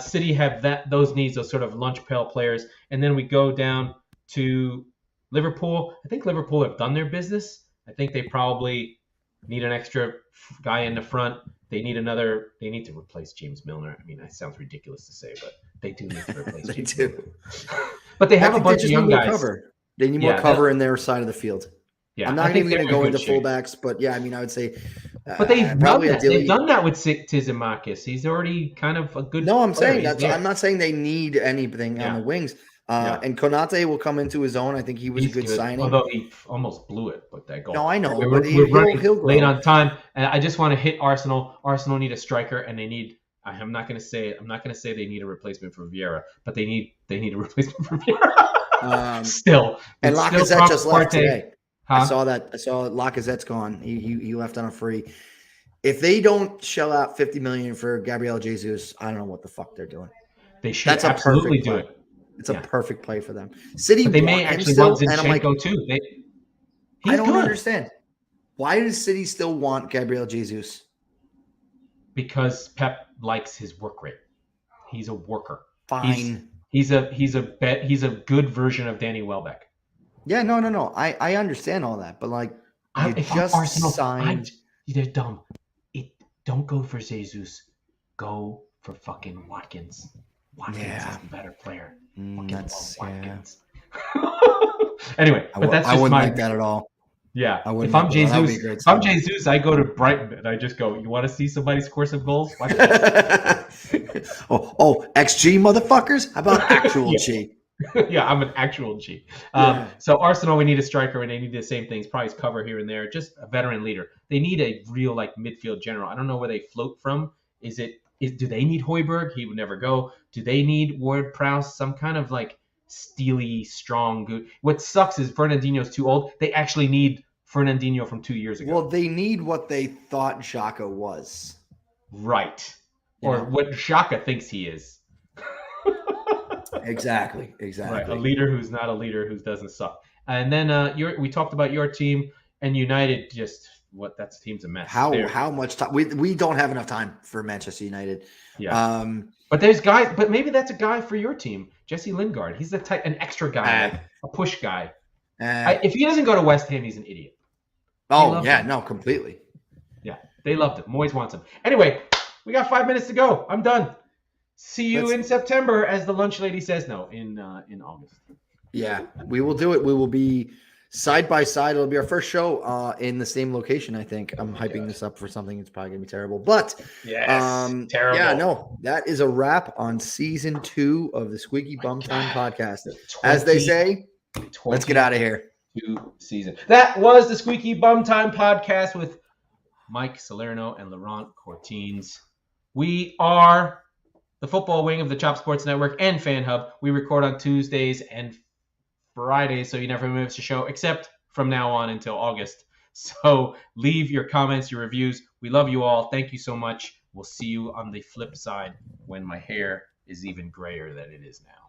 City have those needs, those sort of lunch pail players. And then we go down to Liverpool. I think Liverpool have done their business. I think they probably need an extra guy in the front. They need to replace James Milner. I mean, that sounds ridiculous to say, but they do need to replace James Milner. But they have a bunch of young guys. Cover. They need more cover in their side of the field. Yeah, I'm not even going to go into fullbacks, but I mean, I would say. But they've done that with Tizimakis. He's already kind of a good. No, I'm saying that's. I'm not saying they need anything on the wings. And Konate will come into his own. I think he's a good signing. Although he almost blew it with that goal. No, I know. We're running late on time, and I just want to hit Arsenal. Arsenal need a striker, and they need. I'm not going to say it. I'm not going to say they need a replacement for Vieira, but they need a replacement for Vieira. Still, and Lacazette just left today. Huh? I saw Lacazette's gone. He left on a free. If they don't shell out $50 million for Gabriel Jesus, I don't know what the fuck they're doing. They should absolutely do it. It's a perfect play for them. City, but they may actually want Zinchenko too. I don't understand. Why does City still want Gabriel Jesus? Because Pep likes his work rate. He's a worker. Fine. He's a good version of Danny Welbeck. Yeah, no. I understand all that, but like you just Arsenal, signed. They're dumb. Don't go for Jesus. Go for fucking Watkins. Watkins is the better player. That's Watkins. Anyway, but that's just I wouldn't like that at all. Yeah, if I'm Jesus, I go to Brighton and I just go, you want to see somebody score some goals? Watch XG motherfuckers? How about actual G? Yeah, I'm an actual G. So Arsenal, we need a striker, and they need the same things. Probably cover here and there. Just a veteran leader. They need a real like midfield general. I don't know where they float from. Do they need Højbjerg? He would never go. Do they need Ward-Prowse? Some kind of like steely, strong, good. What sucks is Fernandinho's too old. They actually need Fernandinho from 2 years ago. Well, they need what they thought Xhaka was. Right. Or what Xhaka thinks he is. Exactly. Right. A leader who's not a leader, who doesn't suck. And then we talked about your team and United. Just that team's a mess. How much time? We don't have enough time for Manchester United. Yeah. But there's guys. But maybe that's a guy for your team, Jesse Lingard. He's an extra guy, like a push guy. If he doesn't go to West Ham, he's an idiot. Oh yeah, no, completely. Yeah, they loved him. Moyes wants him. Anyway, we got 5 minutes to go. I'm done. See you in September, as the lunch lady says. No, in August. Yeah, we will do it. We will be side by side. It'll be our first show in the same location, I think. I'm hyping this up for something that's probably going to be terrible. But terrible. Yeah, no, that is a wrap on season 2 of the Squeaky Bum Time Podcast. As they say, let's get out of here. Season. That was the Squeaky Bum Time Podcast with Mike Salerno and Laurent Cortines. We are the football wing of the Chop Sports Network and Fan Hub. We record on Tuesdays and Fridays, so you never miss a show, except from now on until August. So leave your comments, your reviews. We love you all. Thank you so much. We'll see you on the flip side when my hair is even grayer than it is now.